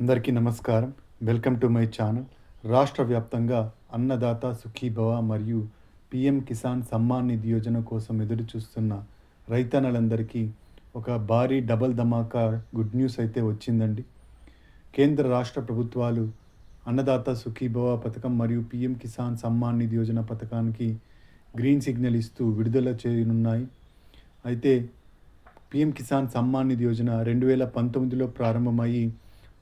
అందరికీ నమస్కారం. Welcome to my channel. రాష్ట్ర వ్యాప్తంగా అన్నదాత సుఖీభవ మరియు పీఎం కిసాన్ సమ్మాన్ నిధి యోజన కోసం ఎదురు చూస్తున్న రైతన్నలందరికీ ఒక భారీ డబల్ ధమాకా గుడ్ న్యూస్ అయితే వచ్చిందండి. కేంద్ర రాష్ట్ర ప్రభుత్వాలు అన్నదాత సుఖీభవ పథకం మరియు పీఎం కిసాన్ సమ్మాన్ నిధి యోజన పథకానికి గ్రీన్ సిగ్నల్ ఇస్తూ విడుదల చేయనున్నాయి. అయితే పీఎం కిసాన్ సమ్మాన్ నిధి యోజన 2019లో ప్రారంభమయ్యి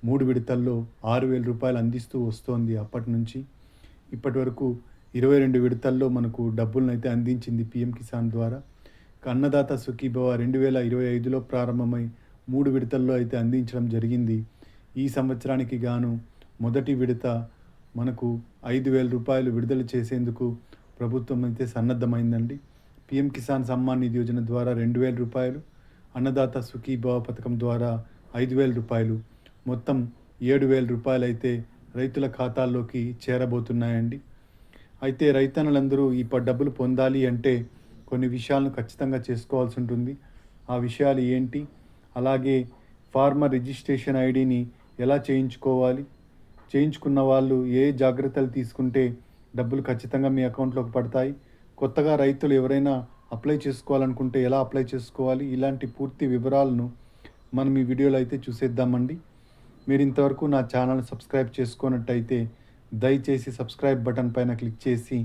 3 విడతల్లో 6,000 రూపాయలు అందిస్తూ వస్తోంది. అప్పటి నుంచి ఇప్పటి వరకు 22 విడతల్లో మనకు డబ్బులనైతే అందించింది పీఎం కిసాన్ ద్వారా. అన్నదాత సుఖీభవ 2025లో ప్రారంభమై 3 విడతల్లో అయితే అందించడం జరిగింది. ఈ సంవత్సరానికి గాను మొదటి విడత మనకు 5,000 రూపాయలు విడుదల చేసేందుకు ప్రభుత్వం అయితే సన్నద్ధమైందండి. పీఎం కిసాన్ సమ్మాన్ నిధి యోజన ద్వారా 2,000 రూపాయలు, అన్నదాత సుఖీభవ పథకం ద్వారా 5,000 రూపాయలు, మొత్తం 7,000 రూపాయలు అయితే రైతుల ఖాతాల్లోకి చేరబోతున్నాయండి. అయితే రైతన్నలందరూ ఈ డబ్బులు పొందాలి అంటే కొన్ని విషయాలను ఖచ్చితంగా చేసుకోవాల్సి ఉంటుంది. ఆ విషయాలు ఏంటి, అలాగే ఫార్మర్ రిజిస్ట్రేషన్ ఐడిని ఎలా చేయించుకోవాలి, చేయించుకున్న వాళ్ళు ఏ జాగ్రత్తలు తీసుకుంటే డబ్బులు ఖచ్చితంగా మీ అకౌంట్లోకి పడతాయి, కొత్తగా రైతులు ఎవరైనా అప్లై చేసుకోవాలనుకుంటే ఎలా అప్లై చేసుకోవాలి, ఇలాంటి పూర్తి వివరాలను మనం ఈ వీడియోలో అయితే చూసేద్దామండి. మీరు ఇంతవరకు నా ఛానల్ సబ్స్క్రైబ్ చేసుకున్నట్టయితే దయచేసి సబ్స్క్రైబ్ బటన్ పైన క్లిక్ చేసి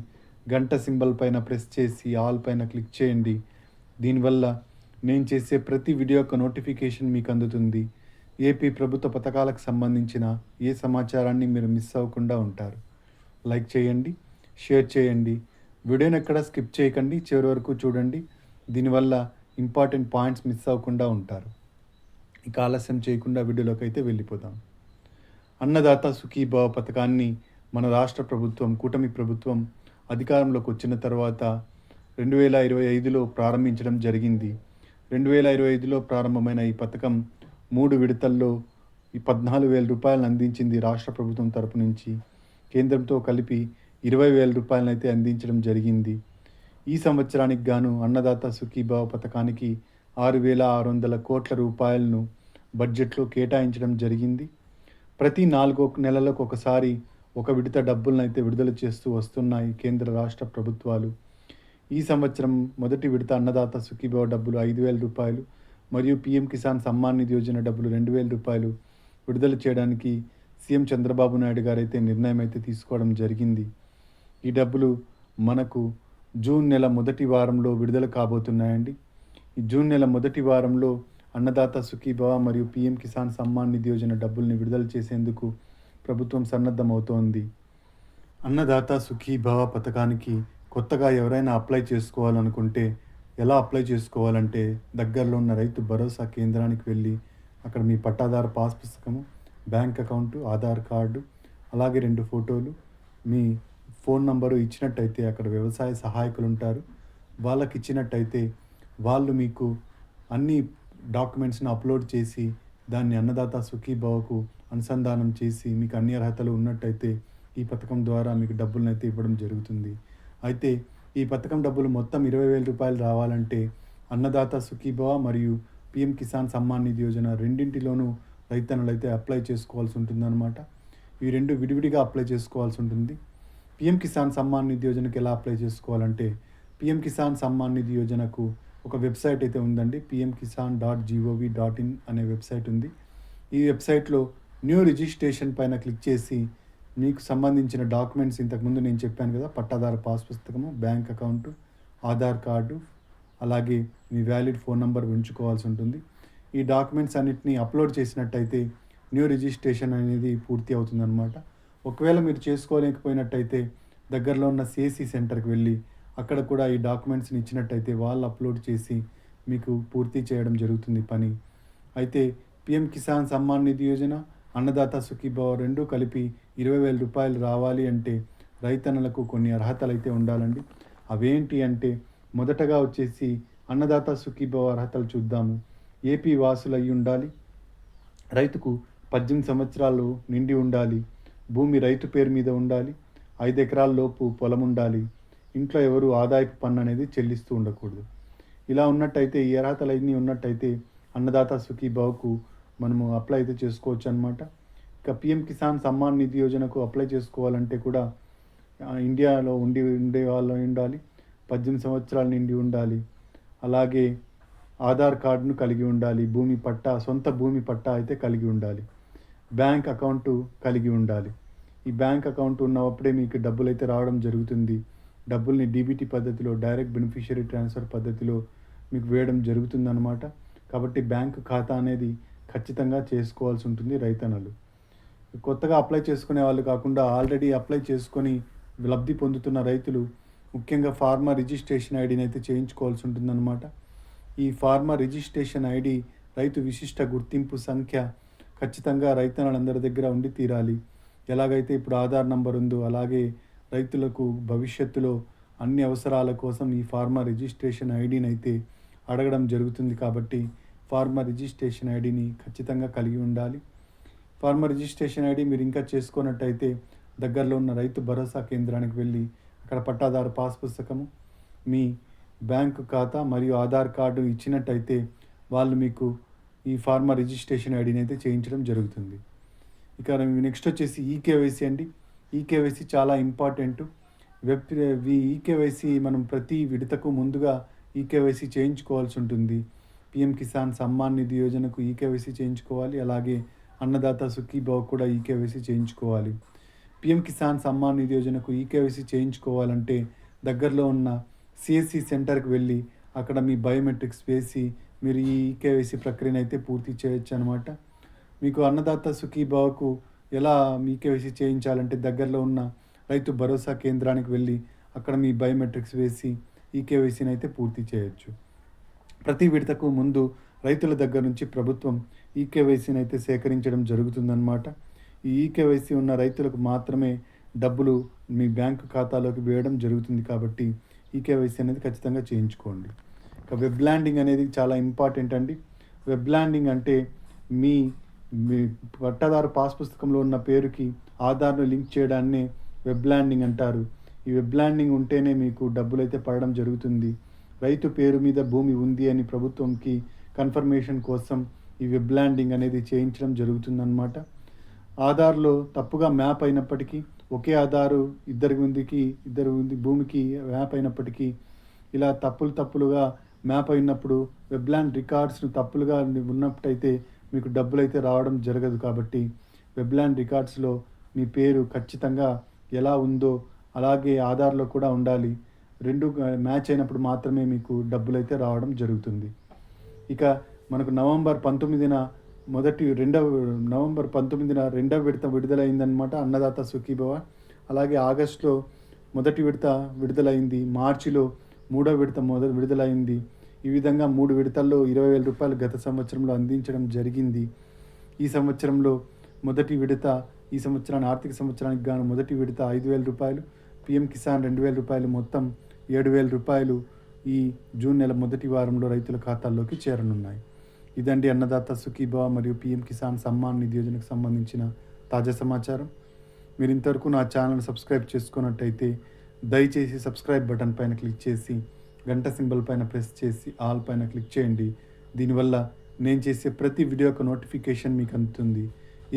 గంట సింబల్ పైన ప్రెస్ చేసి ఆల్ పైన క్లిక్ చేయండి. దీనివల్ల నేను చేసే ప్రతి వీడియో యొక్క నోటిఫికేషన్ మీకు అందుతుంది. ఏపీ ప్రభుత్వ పథకాలకు సంబంధించిన ఏ సమాచారాన్ని మీరు మిస్ అవ్వకుండా ఉంటారు. లైక్ చేయండి, షేర్ చేయండి, వీడియోని ఎక్కడ స్కిప్ చేయకండి, చివరి వరకు చూడండి. దీనివల్ల ఇంపార్టెంట్ పాయింట్స్ మిస్ అవ్వకుండా ఉంటారు. ఇక ఆలస్యం చేయకుండా వీడియోలోకి అయితే వెళ్ళిపోదాం. అన్నదాత సుఖీభవ పథకాన్ని మన రాష్ట్ర ప్రభుత్వం, కూటమి ప్రభుత్వం అధికారంలోకి వచ్చిన తర్వాత 2025లో ప్రారంభించడం జరిగింది. 2025లో ప్రారంభమైన ఈ పథకం 3 విడతల్లో 14,000 రూపాయలను అందించింది రాష్ట్ర ప్రభుత్వం తరపు నుంచి. కేంద్రంతో కలిపి 20,000 రూపాయలను అయితే అందించడం జరిగింది. ఈ సంవత్సరానికి గాను అన్నదాత సుఖీభవ పథకానికి 6,600 కోట్ల రూపాయలను బడ్జెట్లో కేటాయించడం జరిగింది. ప్రతి 4 నెలలకు ఒకసారి ఒక విడత డబ్బులను అయితే విడుదల చేస్తూ వస్తున్నాయి కేంద్ర రాష్ట్ర ప్రభుత్వాలు. ఈ సంవత్సరం మొదటి విడత అన్నదాత సుఖీభవ డబ్బులు 5,000 రూపాయలు మరియు పీఎం కిసాన్ సమ్మాన్ నిధి యోజన డబ్బులు 2,000 రూపాయలు విడుదల చేయడానికి సీఎం చంద్రబాబు నాయుడు గారు అయితే నిర్ణయం అయితే తీసుకోవడం జరిగింది. ఈ డబ్బులు మనకు జూన్ నెల మొదటి వారంలో విడుదల కాబోతున్నాయండి. ఈ జూన్ నెల మొదటి వారంలో అన్నదాత సుఖీభవ మరియు పీఎం కిసాన్ సమ్మాన్ నిధి యోజన డబ్బుల్ని విడుదల చేసేందుకు ప్రభుత్వం సన్నద్ధమవుతోంది. అన్నదాత సుఖీభవ పథకానికి కొత్తగా ఎవరైనా అప్లై చేసుకోవాలనుకుంటే ఎలా అప్లై చేసుకోవాలంటే దగ్గరలో ఉన్న రైతు భరోసా కేంద్రానికి వెళ్ళి అక్కడ మీ పట్టాదారు పాస్ పుస్తకము, బ్యాంక్ అకౌంటు, ఆధార్ కార్డు, అలాగే 2 ఫోటోలు, మీ ఫోన్ నంబరు ఇచ్చినట్టయితే అక్కడ వ్యవసాయ సహాయకులు ఉంటారు. వాళ్ళకి ఇచ్చినట్టయితే వాళ్ళు మీకు అన్ని డాక్యుమెంట్స్ని అప్లోడ్ చేసి దాన్ని అన్నదాత సుఖీభవకు అనుసంధానం చేసి మీకు అన్ని అర్హతలు ఉన్నట్టయితే ఈ పథకం ద్వారా మీకు డబ్బులను అయితే ఇవ్వడం జరుగుతుంది. అయితే ఈ పథకం డబ్బులు మొత్తం 20,000 రూపాయలు రావాలంటే అన్నదాత సుఖీభవ మరియు పీఎం కిసాన్ సమ్మాన్ నిధి యోజన రెండింటిలోనూ రైతన్నలు అయితే అప్లై చేసుకోవాల్సి ఉంటుందన్నమాట. ఈ రెండు విడివిడిగా అప్లై చేసుకోవాల్సి ఉంటుంది. పీఎం కిసాన్ సమ్మాన్ నిధి యోజనకి ఎలా అప్లై చేసుకోవాలంటే పీఎం కిసాన్ సమ్మాన్ నిధి యోజనకు ఒక వెబ్సైట్ అయితే ఉందండి. pmkisan.gov.in అనే వెబ్సైట్ ఉంది. ఈ వెబ్సైట్లో న్యూ రిజిస్ట్రేషన్ పైన క్లిక్ చేసి మీకు సంబంధించిన డాక్యుమెంట్స్ ఇంతకుముందు నేను చెప్పాను కదా, పట్టాదారు పాస్ పుస్తకము, బ్యాంక్ అకౌంటు, ఆధార్ కార్డు, అలాగే మీ వ్యాలిడ్ ఫోన్ నంబర్ ఉంచుకోవాల్సి ఉంటుంది. ఈ డాక్యుమెంట్స్ అన్నిటినీ అప్లోడ్ చేసినట్టయితే న్యూ రిజిస్ట్రేషన్ అనేది పూర్తి అవుతుందన్నమాట. ఒకవేళ మీరు చేసుకోలేకపోయినట్టయితే దగ్గరలో ఉన్న సిఎస్సి సెంటర్కి వెళ్ళి అక్కడ కూడా ఈ డాక్యుమెంట్స్ని ఇచ్చినట్టయితే వాళ్ళు అప్లోడ్ చేసి మీకు పూర్తి చేయడం జరుగుతుంది పని. అయితే పీఎం కిసాన్ సమ్మాన్ నిధి యోజన, అన్నదాత సుఖీభవ రెండూ కలిపి 20,000 రూపాయలు రావాలి అంటే రైతన్నలకు కొన్ని అర్హతలు అయితే ఉండాలండి. అవేంటి అంటే మొదటగా వచ్చేసి అన్నదాత సుఖీభవ అర్హతలు చూద్దాము. ఏపీ వాసులు అయి ఉండాలి, రైతుకు 18 సంవత్సరాలు నిండి ఉండాలి, భూమి రైతు పేరు మీద ఉండాలి, 5 ఎకరాల లోపు పొలం ఉండాలి, ఇంట్లో ఎవరు ఆదాయపు పన్ను అనేది చెల్లిస్తూ ఉండకూడదు. ఇలా ఉన్నట్టయితే ఈ అర్హతలన్నీ ఉన్నట్టయితే అన్నదాత సుఖీభవకు మనము అప్లై అయితే చేసుకోవచ్చు అనమాట. ఇక పీఎం కిసాన్ సమ్మాన్ నిధి యోజనకు అప్లై చేసుకోవాలంటే కూడా ఇండియాలో ఉండే వాళ్ళు ఉండాలి, 18 సంవత్సరాల నిండి ఉండాలి, అలాగే ఆధార్ కార్డును కలిగి ఉండాలి, సొంత భూమి పట్టా అయితే కలిగి ఉండాలి, బ్యాంక్ అకౌంటు కలిగి ఉండాలి. ఈ బ్యాంక్ అకౌంట్ ఉన్నప్పుడే మీకు డబ్బులు అయితే రావడం జరుగుతుంది. డబ్బుల్ని డీబీటీ పద్ధతిలో, డైరెక్ట్ బెనిఫిషియరీ ట్రాన్స్ఫర్ పద్ధతిలో మీకు వేయడం జరుగుతుందన్నమాట. కాబట్టి బ్యాంకు ఖాతా అనేది ఖచ్చితంగా చేసుకోవాల్సి ఉంటుంది రైతన్నలు. కొత్తగా అప్లై చేసుకునే వాళ్ళు కాకుండా ఆల్రెడీ అప్లై చేసుకొని లబ్ధి పొందుతున్న రైతులు ముఖ్యంగా ఫార్మర్ రిజిస్ట్రేషన్ ఐడిని అయితే చేయించుకోవాల్సి ఉంటుందన్నమాట. ఈ ఫార్మర్ రిజిస్ట్రేషన్ ఐడి రైతు విశిష్ట గుర్తింపు సంఖ్య ఖచ్చితంగా రైతన్నలందరి దగ్గర ఉండి తీరాలి. ఎలాగైతే ఇప్పుడు ఆధార్ నంబర్ ఉందో అలాగే రైతులకు భవిష్యత్తులో అన్ని అవసరాల కోసం ఈ ఫార్మర్ రిజిస్ట్రేషన్ ఐడిని అయితే అడగడం జరుగుతుంది. కాబట్టి ఫార్మర్ రిజిస్ట్రేషన్ ఐడిని ఖచ్చితంగా కలిగి ఉండాలి. ఫార్మర్ రిజిస్ట్రేషన్ ఐడి మీరు ఇంకా చేసుకున్నట్టయితే దగ్గరలో ఉన్న రైతు భరోసా కేంద్రానికి వెళ్ళి అక్కడ పట్టాదారు పాస్ పుస్తకము, మీ బ్యాంకు ఖాతా మరియు ఆధార్ కార్డు ఇచ్చినట్టయితే వాళ్ళు మీకు ఈ ఫార్మర్ రిజిస్ట్రేషన్ ఐడిని అయితే చేయించడం జరుగుతుంది. ఇక నెక్స్ట్ వచ్చేసి ఈకేవైసీ అండి. ఈకేవైసీ చాలా ఇంపార్టెంట్. ఈకేవైసీ మనం ప్రతి విడతకు ముందుగా ఈకేవైసీ చేయించుకోవాల్సి ఉంటుంది. పీఎం కిసాన్ సమ్మాన్ నిధి యోజనకు ఈకేవైసీ చేయించుకోవాలి, అలాగే అన్నదాత సుఖీభావ కూడా ఈకేవైసీ చేయించుకోవాలి. పీఎం కిసాన్ సమ్మాన్ నిధి యోజనకు ఈకేవైసీ చేయించుకోవాలంటే దగ్గరలో ఉన్న సిఎస్సి సెంటర్కి వెళ్ళి అక్కడ మీ బయోమెట్రిక్స్ వేసి మీరు ఈ ఈకేవైసీ ప్రక్రియను అయితే పూర్తి చేయొచ్చు అనమాట. మీకు అన్నదాత సుఖీభావకు ఎలా ఈకేవైసీ చేయించాలంటే దగ్గరలో ఉన్న రైతు భరోసా కేంద్రానికి వెళ్ళి అక్కడ మీ బయోమెట్రిక్స్ వేసి ఈకేవైసీని అయితే పూర్తి చేయొచ్చు. ప్రతి విడతకు ముందు రైతుల దగ్గర నుంచి ప్రభుత్వం ఈకేవైసీని అయితే సేకరించడం జరుగుతుందన్నమాట. ఈ ఈకేవైసీ ఉన్న రైతులకు మాత్రమే డబ్బులు మీ బ్యాంకు ఖాతాలోకి వేయడం జరుగుతుంది. కాబట్టి ఈకేవైసీ అనేది ఖచ్చితంగా చేయించుకోండి. ఇక వెబ్ ల్యాండింగ్ అనేది చాలా ఇంపార్టెంట్ అండి. వెబ్ ల్యాండింగ్ అంటే మీ పట్టాదారు పాస్ పుస్తకంలో ఉన్న పేరుకి ఆధార్ను లింక్ చేయడాన్ని వెబ్ ల్యాండింగ్ అంటారు. ఈ వెబ్ ల్యాండింగ్ ఉంటేనే మీకు డబ్బులు అయితే పడడం జరుగుతుంది. రైతు పేరు మీద భూమి ఉంది అని ప్రభుత్వంకి కన్ఫర్మేషన్ కోసం ఈ వెబ్ ల్యాండింగ్ అనేది చేయించడం జరుగుతుందన్నమాట. ఆధార్లో తప్పుగా మ్యాప్ అయినప్పటికీ, ఒకే ఆధారు ఇద్దరు భూమికి మ్యాప్ అయినప్పటికీ ఇలా తప్పులుగా మ్యాప్ అయినప్పుడు వెబ్ ల్యాండ్ రికార్డ్స్ను తప్పులుగా ఉన్నట్టయితే మీకు డబ్బులు అయితే రావడం జరగదు. కాబట్టి వెబ్ ల్యాండ్ రికార్డ్స్లో మీ పేరు ఖచ్చితంగా ఎలా ఉందో అలాగే ఆధార్లో కూడా ఉండాలి. రెండు మ్యాచ్ అయినప్పుడు మాత్రమే మీకు డబ్బులు అయితే రావడం జరుగుతుంది. ఇక మనకు నవంబర్ 19న రెండవ విడత విడుదలైందనమాట అన్నదాత సుఖీభవ. అలాగే ఆగస్టులో మొదటి విడత విడుదలైంది, మార్చిలో మూడవ విడత విడుదలైంది. ఈ విధంగా 3 విడతల్లో 20,000 రూపాయలు గత సంవత్సరంలో అందించడం జరిగింది. ఈ సంవత్సరాన్ని ఆర్థిక సంవత్సరానికి గాను మొదటి విడత 5,000 రూపాయలు, పీఎం కిసాన్ 2,000 రూపాయలు, మొత్తం 7,000 రూపాయలు ఈ జూన్ నెల మొదటి వారంలో రైతుల ఖాతాల్లోకి చేరనున్నాయి. ఇదండి అన్నదాత సుఖీభవ మరియు పీఎం కిసాన్ సమ్మాన్ నిధి యోజనకు సంబంధించిన తాజా సమాచారం. మీరు ఇంతవరకు నా ఛానల్ సబ్స్క్రైబ్ చేసుకున్నట్టయితే దయచేసి సబ్స్క్రైబ్ బటన్ పైన క్లిక్ చేసి గంట సింబల్ పైన ప్రెస్ చేసి ఆల్ పైన క్లిక్ చేయండి. దీనివల్ల నేను చేసే ప్రతి వీడియో యొక్క నోటిఫికేషన్ మీకు అందుతుంది.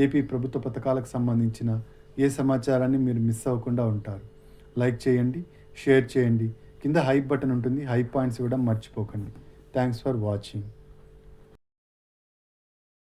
ఏపీ ప్రభుత్వ పథకాలకు సంబంధించిన ఏ సమాచారాన్ని మీరు మిస్ అవ్వకుండా ఉంటారు. లైక్ చేయండి, షేర్ చేయండి, కింద హైప్ బటన్ ఉంటుంది, హైప్ పాయింట్స్ ఇవ్వడం మర్చిపోకండి. Thanks for watching.